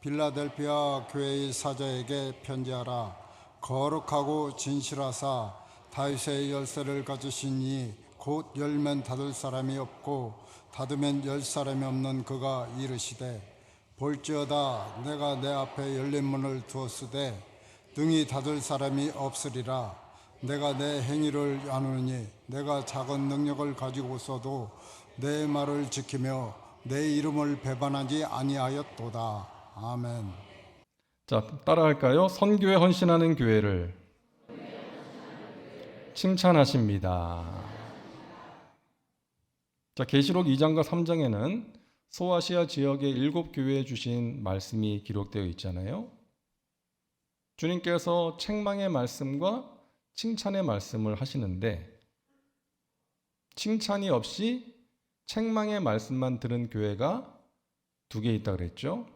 빌라델피아 교회의 사자에게 편지하라. 거룩하고 진실하사 다윗의 열쇠를 가지신 이 곧 열면 닫을 사람이 없고 닫으면 열 사람이 없는 그가 이르시되, 볼지어다 내가 내 앞에 열린 문을 두었으되 능히 닫을 사람이 없으리라. 내가 내 행위를 아노니 내가 작은 능력을 가지고서도 내 말을 지키며 내 이름을 배반하지 아니하였도다. 아멘. 자, 따라할까요? 선교에 헌신하는 교회를 칭찬하십니다. 자, 계시록 2장과 3장에는 소아시아 지역의 7교회에 주신 말씀이 기록되어 있잖아요. 주님께서 책망의 말씀과 칭찬의 말씀을 하시는데, 칭찬이 없이 책망의 말씀만 들은 교회가 2개 있다 그랬죠.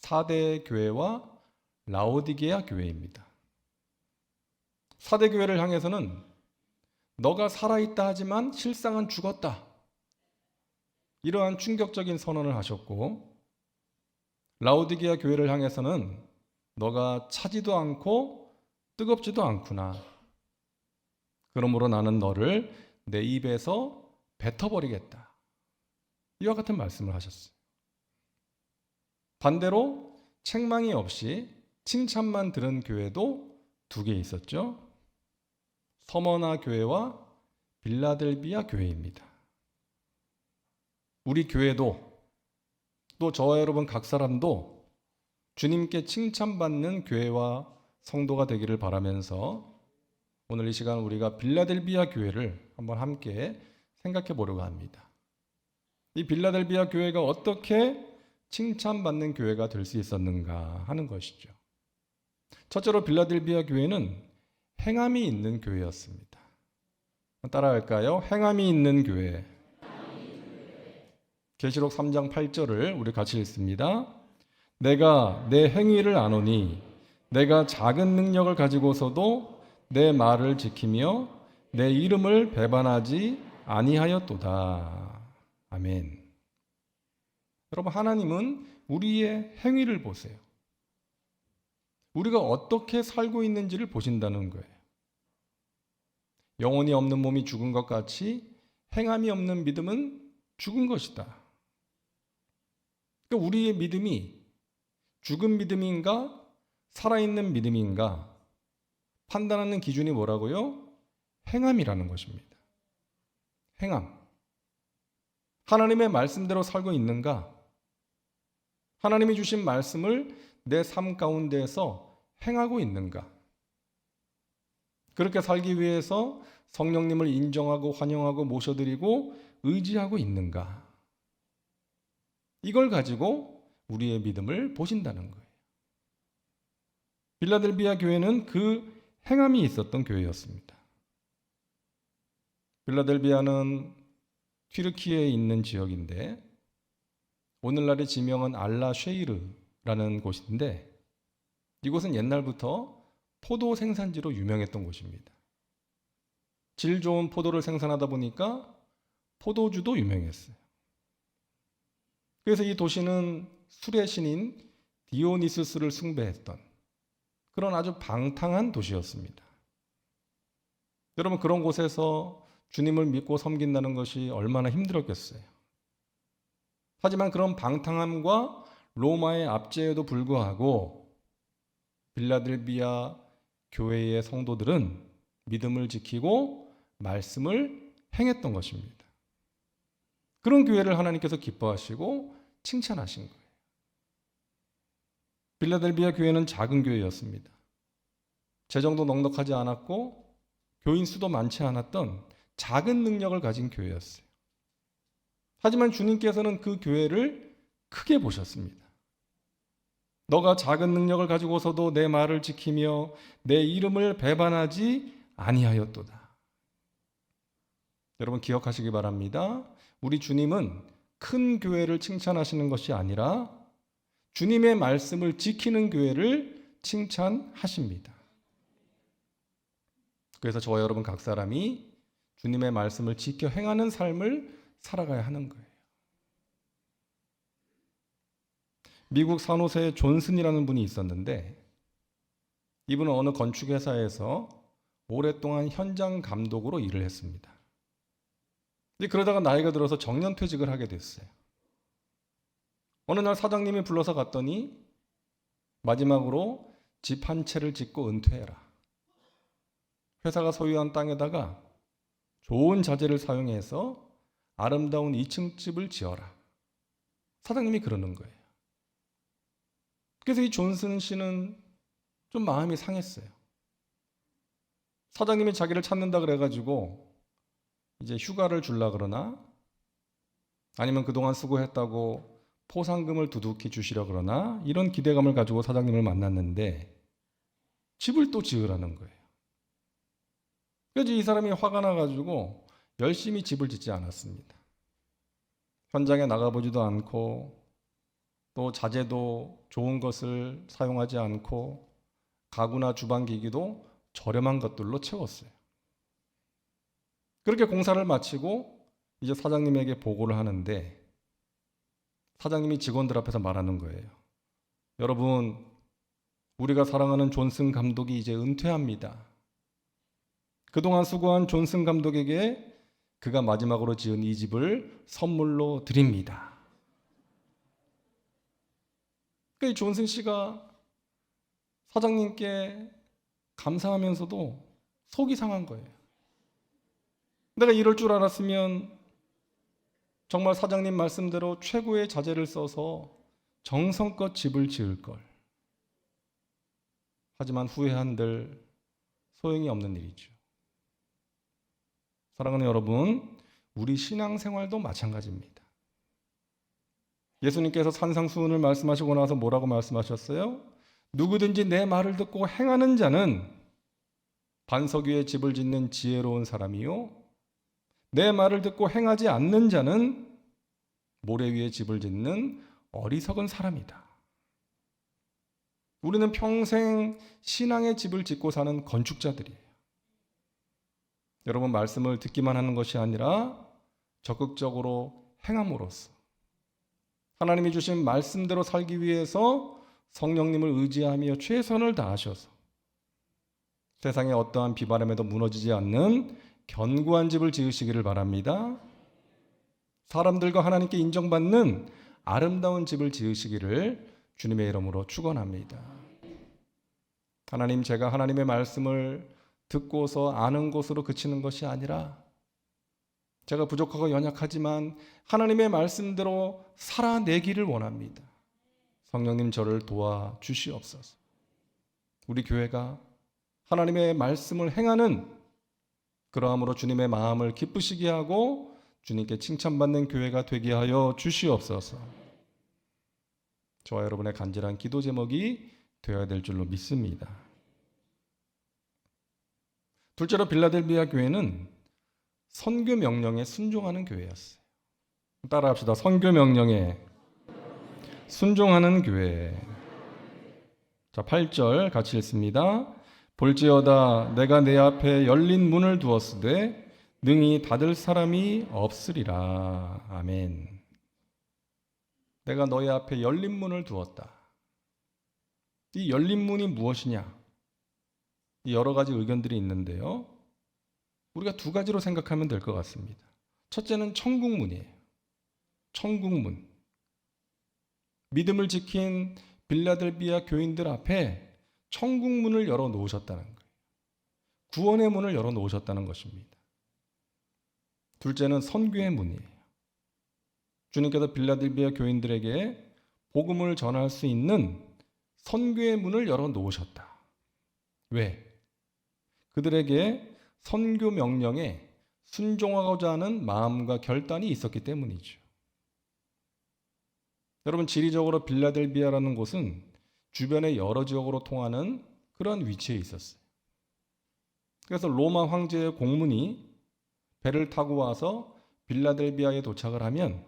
사대 교회와 라오디게아 교회입니다. 사대 교회를 향해서는 너가 살아있다 하지만 실상은 죽었다, 이러한 충격적인 선언을 하셨고, 라오디게아 교회를 향해서는 너가 차지도 않고 뜨겁지도 않구나, 그러므로 나는 너를 내 입에서 뱉어버리겠다, 이와 같은 말씀을 하셨어요. 반대로 책망이 없이 칭찬만 들은 교회도 2개 있었죠. 서머나 교회와 빌라델비아 교회입니다. 우리 교회도, 또 저와 여러분 각 사람도 주님께 칭찬받는 교회와 성도가 되기를 바라면서 오늘 이 시간 우리가 빌라델비아 교회를 한번 함께 생각해 보려고 합니다. 이 빌라델비아 교회가 어떻게 칭찬받는 교회가 될 수 있었는가 하는 것이죠. 첫째로 빌라델비아 교회는 행함이 있는 교회였습니다. 따라할까요? 행함이 있는 교회. 계시록 3장 8절을 우리 같이 읽습니다. 내가 내 행위를 아노니 내가 작은 능력을 가지고서도 내 말을 지키며 내 이름을 배반하지 아니하였도다. 아멘. 여러분, 하나님은 우리의 행위를 보세요. 우리가 어떻게 살고 있는지를 보신다는 거예요. 영혼이 없는 몸이 죽은 것 같이 행함이 없는 믿음은 죽은 것이다. 그러니까 우리의 믿음이 죽은 믿음인가 살아있는 믿음인가 판단하는 기준이 뭐라고요? 행함이라는 것입니다. 행함. 하나님의 말씀대로 살고 있는가? 하나님이 주신 말씀을 내 삶 가운데에서 행하고 있는가? 그렇게 살기 위해서 성령님을 인정하고 환영하고 모셔드리고 의지하고 있는가? 이걸 가지고 우리의 믿음을 보신다는 거예요. 빌라델비아 교회는 그 행함이 있었던 교회였습니다. 빌라델비아는 튀르키예에 있는 지역인데 오늘날의 지명은 알라쉐이르라는 곳인데, 이곳은 옛날부터 포도 생산지로 유명했던 곳입니다. 질 좋은 포도를 생산하다 보니까 포도주도 유명했어요. 그래서 이 도시는 술의 신인 디오니스스를 숭배했던 그런 아주 방탕한 도시였습니다. 여러분, 그런 곳에서 주님을 믿고 섬긴다는 것이 얼마나 힘들었겠어요. 하지만 그런 방탕함과 로마의 압제에도 불구하고 빌라델비아 교회의 성도들은 믿음을 지키고 말씀을 행했던 것입니다. 그런 교회를 하나님께서 기뻐하시고 칭찬하신 거예요. 빌라델비아 교회는 작은 교회였습니다. 재정도 넉넉하지 않았고 교인 수도 많지 않았던 작은 능력을 가진 교회였어요. 하지만 주님께서는 그 교회를 크게 보셨습니다. 너가 작은 능력을 가지고서도 내 말을 지키며 내 이름을 배반하지 아니하였도다. 여러분, 기억하시기 바랍니다. 우리 주님은 큰 교회를 칭찬하시는 것이 아니라 주님의 말씀을 지키는 교회를 칭찬하십니다. 그래서 저와 여러분 각 사람이 주님의 말씀을 지켜 행하는 삶을 살아가야 하는 거예요. 미국 산호세에 존슨이라는 분이 있었는데 이분은 어느 건축회사에서 오랫동안 현장 감독으로 일을 했습니다. 근데 그러다가 나이가 들어서 정년퇴직을 하게 됐어요. 어느 날 사장님이 불러서 갔더니 마지막으로 집 한 채를 짓고 은퇴해라. 회사가 소유한 땅에다가 좋은 자재를 사용해서 아름다운 2층 집을 지어라. 사장님이 그러는 거예요. 그래서 이 존슨 씨는 좀 마음이 상했어요. 사장님이 자기를 찾는다 그래가지고 이제 휴가를 줄라 그러나 아니면 그동안 수고했다고 포상금을 두둑히 주시려 그러나 이런 기대감을 가지고 사장님을 만났는데 집을 또 지으라는 거예요. 그래서 이 사람이 화가 나가지고 열심히 집을 짓지 않았습니다. 현장에 나가보지도 않고 또 자재도 좋은 것을 사용하지 않고 가구나 주방기기도 저렴한 것들로 채웠어요. 그렇게 공사를 마치고 이제 사장님에게 보고를 하는데 사장님이 직원들 앞에서 말하는 거예요. 여러분, 우리가 사랑하는 존슨 감독이 이제 은퇴합니다. 그동안 수고한 존슨 감독에게 그가 마지막으로 지은 이 집을 선물로 드립니다. 그러니까 이 존슨 씨가 사장님께 감사하면서도 속이 상한 거예요. 내가 이럴 줄 알았으면 정말 사장님 말씀대로 최고의 자재를 써서 정성껏 집을 지을 걸. 하지만 후회한들 소용이 없는 일이죠. 사랑하는 여러분, 우리 신앙생활도 마찬가지입니다. 예수님께서 산상수훈을 말씀하시고 나서 뭐라고 말씀하셨어요? 누구든지 내 말을 듣고 행하는 자는 반석 위에 집을 짓는 지혜로운 사람이요 내 말을 듣고 행하지 않는 자는 모래 위에 집을 짓는 어리석은 사람이다. 우리는 평생 신앙의 집을 짓고 사는 건축자들이에요. 여러분, 말씀을 듣기만 하는 것이 아니라 적극적으로 행함으로써 하나님이 주신 말씀대로 살기 위해서 성령님을 의지하며 최선을 다하셔서 세상의 어떠한 비바람에도 무너지지 않는 견고한 집을 지으시기를 바랍니다. 사람들과 하나님께 인정받는 아름다운 집을 지으시기를 주님의 이름으로 축원합니다. 하나님, 제가 하나님의 말씀을 듣고서 아는 것으로 그치는 것이 아니라 제가 부족하고 연약하지만 하나님의 말씀대로 살아내기를 원합니다. 성령님, 저를 도와주시옵소서. 우리 교회가 하나님의 말씀을 행하는 그러함으로 주님의 마음을 기쁘시게 하고 주님께 칭찬받는 교회가 되게 하여 주시옵소서. 저와 여러분의 간절한 기도 제목이 되어야 될 줄로 믿습니다. 둘째로 빌라델비아 교회는 선교 명령에 순종하는 교회였어요. 따라합시다. 선교 명령에 순종하는 교회. 자, 8절 같이 읽습니다. 볼지어다 내가 내 앞에 열린 문을 두었으되 능히 닫을 사람이 없으리라. 아멘. 내가 너희 앞에 열린 문을 두었다. 이 열린 문이 무엇이냐? 여러 가지 의견들이 있는데요. 우리가 두 가지로 생각하면 될 것 같습니다. 첫째는 천국문이에요. 천국문. 믿음을 지킨 빌라델비아 교인들 앞에 천국문을 열어 놓으셨다는 거예요. 구원의 문을 열어 놓으셨다는 것입니다. 둘째는 선교의 문이에요. 주님께서 빌라델비아 교인들에게 복음을 전할 수 있는 선교의 문을 열어 놓으셨다. 왜? 그들에게 선교 명령에 순종하고자 하는 마음과 결단이 있었기 때문이죠. 여러분, 지리적으로 빌라델비아라는 곳은 주변의 여러 지역으로 통하는 그런 위치에 있었어요. 그래서 로마 황제의 공문이 배를 타고 와서 빌라델비아에 도착을 하면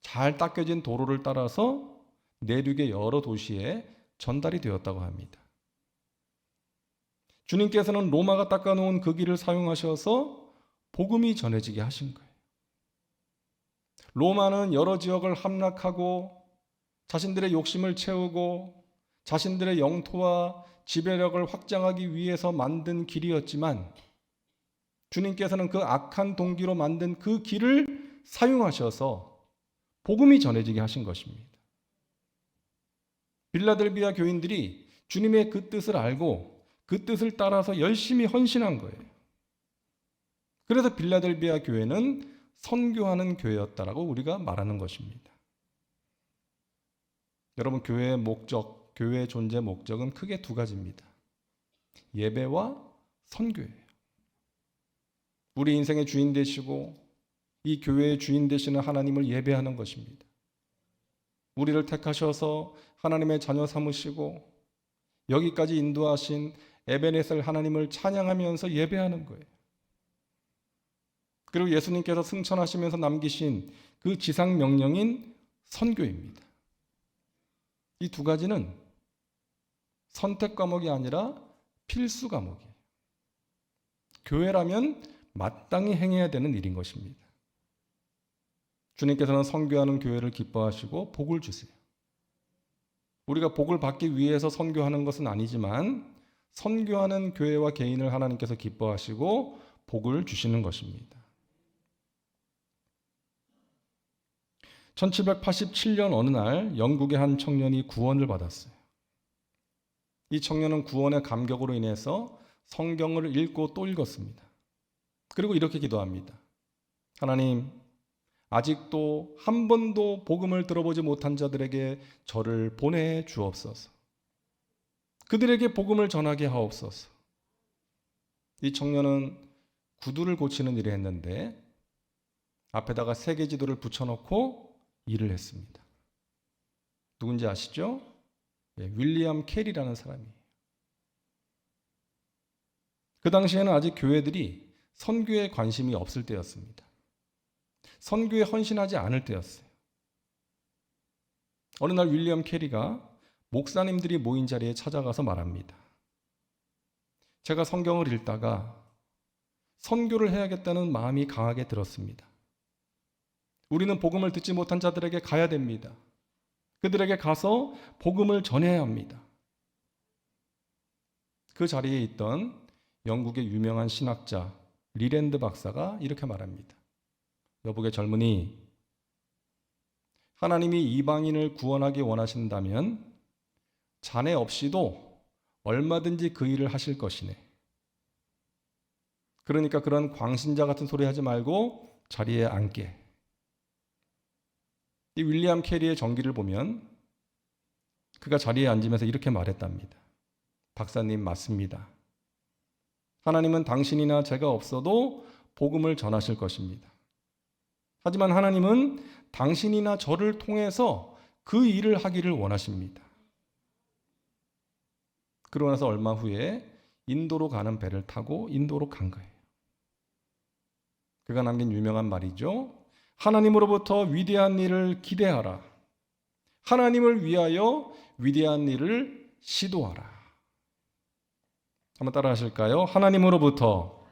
잘 닦여진 도로를 따라서 내륙의 여러 도시에 전달이 되었다고 합니다. 주님께서는 로마가 닦아놓은 그 길을 사용하셔서 복음이 전해지게 하신 거예요. 로마는 여러 지역을 함락하고 자신들의 욕심을 채우고 자신들의 영토와 지배력을 확장하기 위해서 만든 길이었지만 주님께서는 그 악한 동기로 만든 그 길을 사용하셔서 복음이 전해지게 하신 것입니다. 빌라델비아 교인들이 주님의 그 뜻을 알고 그 뜻을 따라서 열심히 헌신한 거예요. 그래서 빌라델비아 교회는 선교하는 교회였다라고 우리가 말하는 것입니다. 여러분, 교회의 목적, 교회의 존재 목적은 크게 두 가지입니다. 예배와 선교예요. 우리 인생의 주인 되시고 이 교회의 주인 되시는 하나님을 예배하는 것입니다. 우리를 택하셔서 하나님의 자녀 삼으시고 여기까지 인도하신 에베네셀 하나님을 찬양하면서 예배하는 거예요. 그리고 예수님께서 승천하시면서 남기신 그 지상 명령인 선교입니다. 이 두 가지는 선택 과목이 아니라 필수 과목이에요. 교회라면 마땅히 행해야 되는 일인 것입니다. 주님께서는 선교하는 교회를 기뻐하시고 복을 주세요. 우리가 복을 받기 위해서 선교하는 것은 아니지만 선교하는 교회와 개인을 하나님께서 기뻐하시고 복을 주시는 것입니다. 1787년 어느 날 영국의 한 청년이 구원을 받았어요. 이 청년은 구원의 감격으로 인해서 성경을 읽고 또 읽었습니다. 그리고 이렇게 기도합니다. 하나님, 아직도 한 번도 복음을 들어보지 못한 자들에게 저를 보내 주옵소서. 그들에게 복음을 전하게 하옵소서. 이 청년은 구두를 고치는 일을 했는데 앞에다가 세계 지도를 붙여놓고 일을 했습니다. 누군지 아시죠? 윌리엄 캐리라는 사람이에요. 그 당시에는 아직 교회들이 선교에 관심이 없을 때였습니다. 선교에 헌신하지 않을 때였어요. 어느 날 윌리엄 캐리가 목사님들이 모인 자리에 찾아가서 말합니다. 제가 성경을 읽다가 선교를 해야겠다는 마음이 강하게 들었습니다. 우리는 복음을 듣지 못한 자들에게 가야 됩니다. 그들에게 가서 복음을 전해야 합니다. 그 자리에 있던 영국의 유명한 신학자 리랜드 박사가 이렇게 말합니다. 여복의 젊은이, 하나님이 이방인을 구원하기 원하신다면 자네 없이도 얼마든지 그 일을 하실 것이네. 그러니까 그런 광신자 같은 소리 하지 말고 자리에 앉게. 이 윌리엄 캐리의 전기를 보면 그가 자리에 앉으면서 이렇게 말했답니다. 박사님, 맞습니다. 하나님은 당신이나 제가 없어도 복음을 전하실 것입니다. 하지만 하나님은 당신이나 저를 통해서 그 일을 하기를 원하십니다. 그러고 나서 얼마 후에 인도로 가는 배를 타고 인도로 간 거예요. 그가 남긴 유명한 말이죠. 하나님으로부터 위대한 일을 기대하라. 하나님을 위하여 위대한 일을 시도하라. 한번 따라 하실까요? 하나님으로부터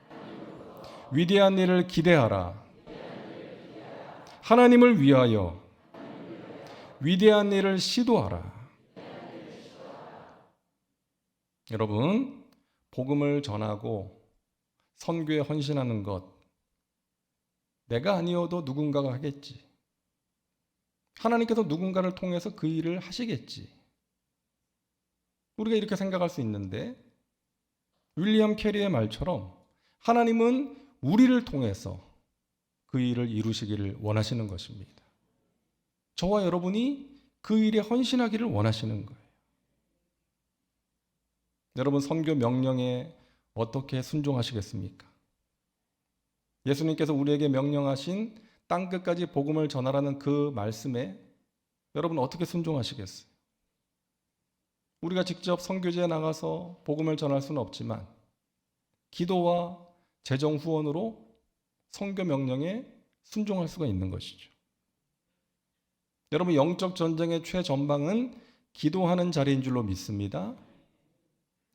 위대한 일을 기대하라. 하나님을 위하여 위대한 일을 시도하라. 여러분, 복음을 전하고 선교에 헌신하는 것, 내가 아니어도 누군가가 하겠지. 하나님께서 누군가를 통해서 그 일을 하시겠지. 우리가 이렇게 생각할 수 있는데 윌리엄 캐리의 말처럼 하나님은 우리를 통해서 그 일을 이루시기를 원하시는 것입니다. 저와 여러분이 그 일에 헌신하기를 원하시는 거예요. 여러분, 선교 명령에 어떻게 순종하시겠습니까? 예수님께서 우리에게 명령하신 땅끝까지 복음을 전하라는 그 말씀에 여러분 어떻게 순종하시겠어요? 우리가 직접 선교지에 나가서 복음을 전할 수는 없지만 기도와 재정 후원으로 선교 명령에 순종할 수가 있는 것이죠. 여러분, 영적 전쟁의 최전방은 기도하는 자리인 줄로 믿습니다.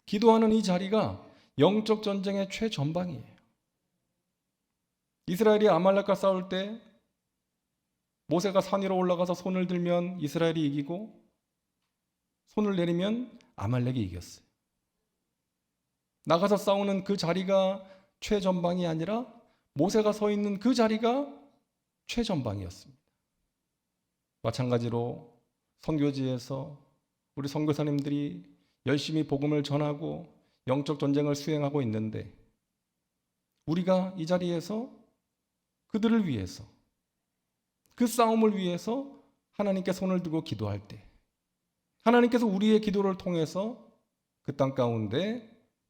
기도하는 이 자리가 영적 전쟁의 최전방이에요. 이스라엘이 아말렉과 싸울 때 모세가 산 위로 올라가서 손을 들면 이스라엘이 이기고 손을 내리면 아말렉이 이겼어요. 나가서 싸우는 그 자리가 최전방이 아니라 모세가 서 있는 그 자리가 최전방이었습니다. 마찬가지로 선교지에서 우리 선교사님들이 열심히 복음을 전하고 영적 전쟁을 수행하고 있는데 우리가 이 자리에서 그들을 위해서 그 싸움을 위해서 하나님께 손을 들고 기도할 때 하나님께서 우리의 기도를 통해서 그 땅 가운데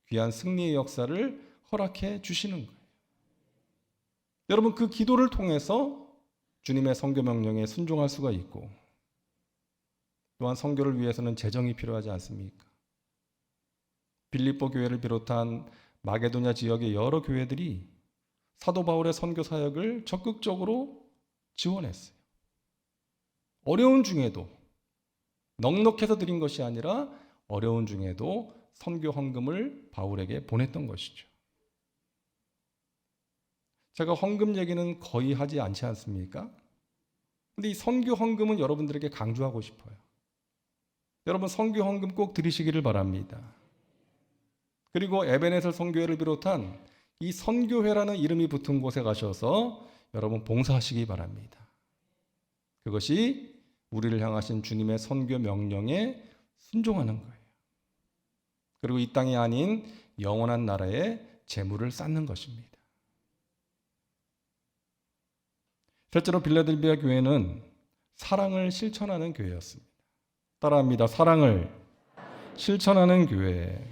귀한 승리의 역사를 허락해 주시는 거예요. 여러분, 그 기도를 통해서 주님의 선교 명령에 순종할 수가 있고 또한 선교를 위해서는 재정이 필요하지 않습니까? 빌립보 교회를 비롯한 마게도냐 지역의 여러 교회들이 사도 바울의 선교 사역을 적극적으로 지원했어요. 어려운 중에도 넉넉해서 드린 것이 아니라 어려운 중에도 선교 헌금을 바울에게 보냈던 것이죠. 제가 헌금 얘기는 거의 하지 않지 않습니까? 근데 이 선교 헌금은 여러분들에게 강조하고 싶어요. 여러분, 선교 헌금 꼭 드리시기를 바랍니다. 그리고 에베네셀 선교회를 비롯한 이 선교회라는 이름이 붙은 곳에 가셔서 여러분 봉사하시기 바랍니다. 그것이 우리를 향하신 주님의 선교 명령에 순종하는 거예요. 그리고 이 땅이 아닌 영원한 나라에 재물을 쌓는 것입니다. 실제로 빌라델비아 교회는 사랑을 실천하는 교회였습니다. 따라합니다. 사랑을 실천하는 교회.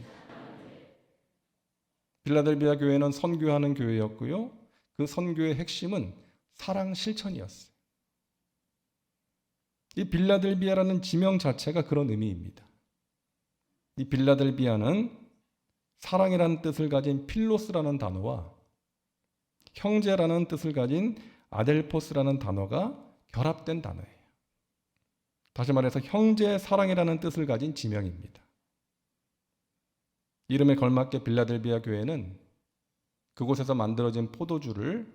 빌라델비아 교회는 선교하는 교회였고요. 그 선교의 핵심은 사랑 실천이었어요. 이 빌라델비아라는 지명 자체가 그런 의미입니다. 이 빌라델비아는 사랑이라는 뜻을 가진 필로스라는 단어와 형제라는 뜻을 가진 아델포스라는 단어가 결합된 단어예요. 다시 말해서 형제 사랑이라는 뜻을 가진 지명입니다. 이름에 걸맞게 빌라델비아 교회는 그곳에서 만들어진 포도주를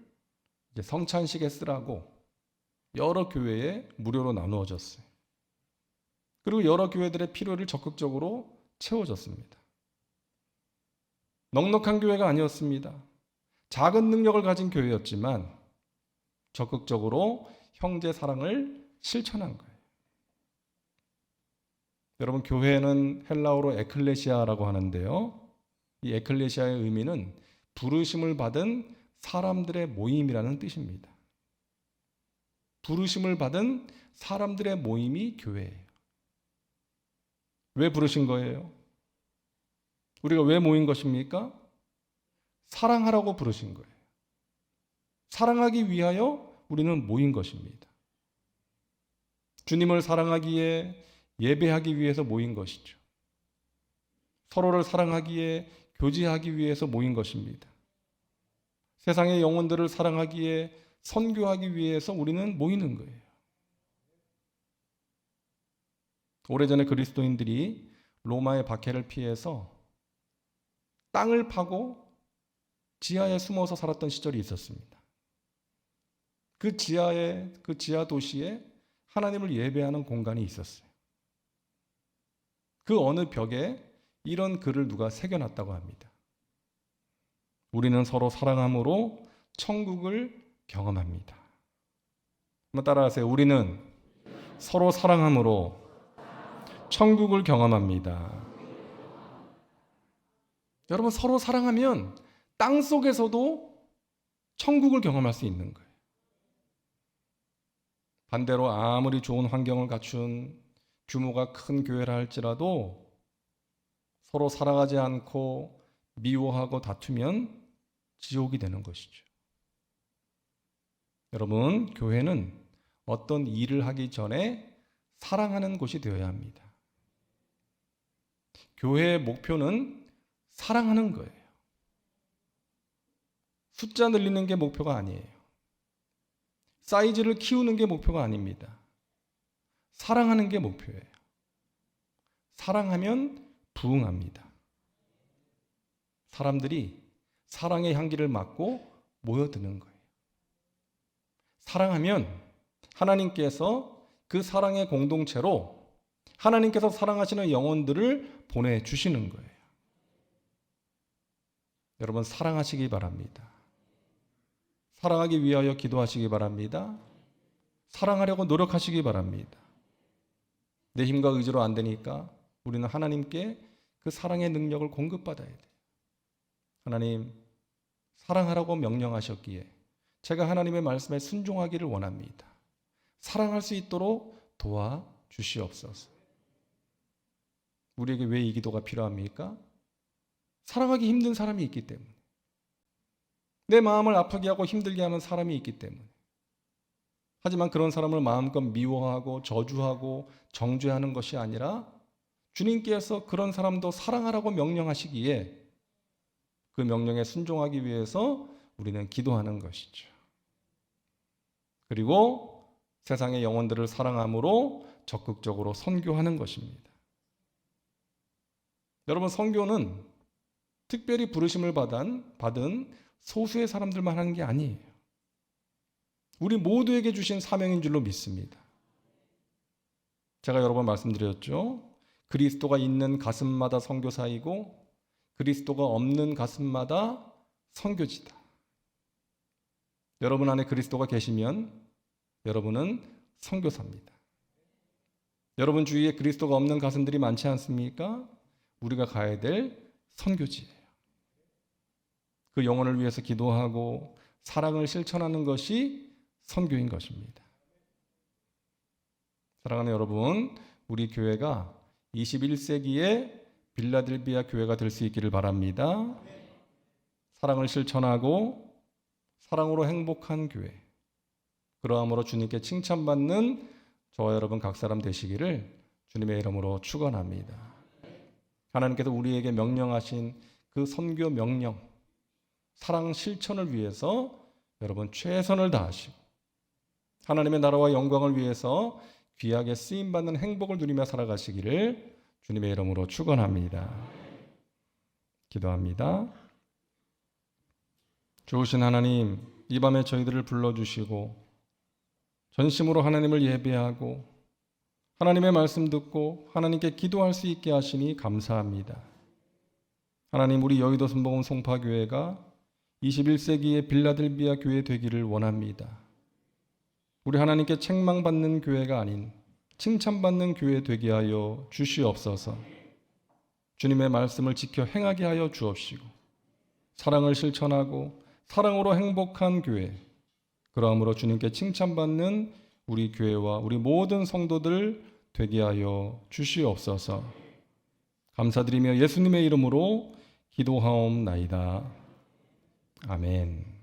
이제 성찬식에 쓰라고 여러 교회에 무료로 나누어졌어요. 그리고 여러 교회들의 필요를 적극적으로 채워줬습니다. 넉넉한 교회가 아니었습니다. 작은 능력을 가진 교회였지만 적극적으로 형제 사랑을 실천한 거예요. 여러분, 교회는 헬라어로 에클레시아라고 하는데요. 이 에클레시아의 의미는 부르심을 받은 사람들의 모임이라는 뜻입니다. 부르심을 받은 사람들의 모임이 교회예요. 왜 부르신 거예요? 우리가 왜 모인 것입니까? 사랑하라고 부르신 거예요. 사랑하기 위하여 우리는 모인 것입니다. 주님을 사랑하기에 예배하기 위해서 모인 것이죠. 서로를 사랑하기에 교제하기 위해서 모인 것입니다. 세상의 영혼들을 사랑하기에 선교하기 위해서 우리는 모이는 거예요. 오래전에 그리스도인들이 로마의 박해를 피해서 땅을 파고 지하에 숨어서 살았던 시절이 있었습니다. 그 지하 도시에 하나님을 예배하는 공간이 있었어요. 그 어느 벽에 이런 글을 누가 새겨놨다고 합니다. 우리는 서로 사랑함으로 천국을 경험합니다. 한번 따라하세요. 우리는 서로 사랑함으로 천국을 경험합니다. 여러분, 서로 사랑하면 땅 속에서도 천국을 경험할 수 있는 거예요. 반대로 아무리 좋은 환경을 갖춘 규모가 큰 교회라 할지라도 서로 사랑하지 않고 미워하고 다투면 지옥이 되는 것이죠. 여러분, 교회는 어떤 일을 하기 전에 사랑하는 곳이 되어야 합니다. 교회의 목표는 사랑하는 거예요. 숫자 늘리는 게 목표가 아니에요. 사이즈를 키우는 게 목표가 아닙니다. 사랑하는 게 목표예요. 사랑하면 부흥합니다. 사람들이 사랑의 향기를 맡고 모여드는 거예요. 사랑하면 하나님께서 그 사랑의 공동체로 하나님께서 사랑하시는 영혼들을 보내주시는 거예요. 여러분, 사랑하시기 바랍니다. 사랑하기 위하여 기도하시기 바랍니다. 사랑하려고 노력하시기 바랍니다. 내 힘과 의지로 안 되니까 우리는 하나님께 그 사랑의 능력을 공급받아야 돼요. 하나님, 사랑하라고 명령하셨기에 제가 하나님의 말씀에 순종하기를 원합니다. 사랑할 수 있도록 도와주시옵소서. 우리에게 왜 이 기도가 필요합니까? 사랑하기 힘든 사람이 있기 때문에, 내 마음을 아프게 하고 힘들게 하는 사람이 있기 때문에. 하지만 그런 사람을 마음껏 미워하고 저주하고 정죄하는 것이 아니라 주님께서 그런 사람도 사랑하라고 명령하시기에 그 명령에 순종하기 위해서 우리는 기도하는 것이죠. 그리고 세상의 영혼들을 사랑함으로 적극적으로 선교하는 것입니다. 여러분, 선교는 특별히 부르심을 받은 소수의 사람들만 하는 게 아니에요. 우리 모두에게 주신 사명인 줄로 믿습니다. 제가 여러 번 말씀드렸죠. 그리스도가 있는 가슴마다 선교사이고 그리스도가 없는 가슴마다 선교지다. 여러분 안에 그리스도가 계시면 여러분은 선교사입니다. 여러분 주위에 그리스도가 없는 가슴들이 많지 않습니까? 우리가 가야 될 선교지예요. 그 영혼을 위해서 기도하고 사랑을 실천하는 것이 선교인 것입니다. 사랑하는 여러분, 우리 교회가 21세기의 빌라델비아 교회가 될 수 있기를 바랍니다. 사랑을 실천하고 사랑으로 행복한 교회, 그러함으로 주님께 칭찬받는 저와 여러분 각 사람 되시기를 주님의 이름으로 축원합니다. 하나님께서 우리에게 명령하신 그 선교 명령, 사랑 실천을 위해서 여러분 최선을 다하시고 하나님의 나라와 영광을 위해서 귀하게 쓰임받는 행복을 누리며 살아가시기를 주님의 이름으로 축원합니다. 기도합니다. 좋으신 하나님, 이 밤에 저희들을 불러주시고 전심으로 하나님을 예배하고 하나님의 말씀 듣고 하나님께 기도할 수 있게 하시니 감사합니다. 하나님, 우리 여의도 순복음 송파교회가 21세기의 빌라델비아 교회 되기를 원합니다. 우리 하나님께 책망받는 교회가 아닌 칭찬받는 교회 되게 하여 주시옵소서. 주님의 말씀을 지켜 행하게 하여 주옵시고 사랑을 실천하고 사랑으로 행복한 교회, 그러함으로 주님께 칭찬받는 우리 교회와 우리 모든 성도들 되게 하여 주시옵소서. 감사드리며 예수님의 이름으로 기도하옵나이다. 아멘.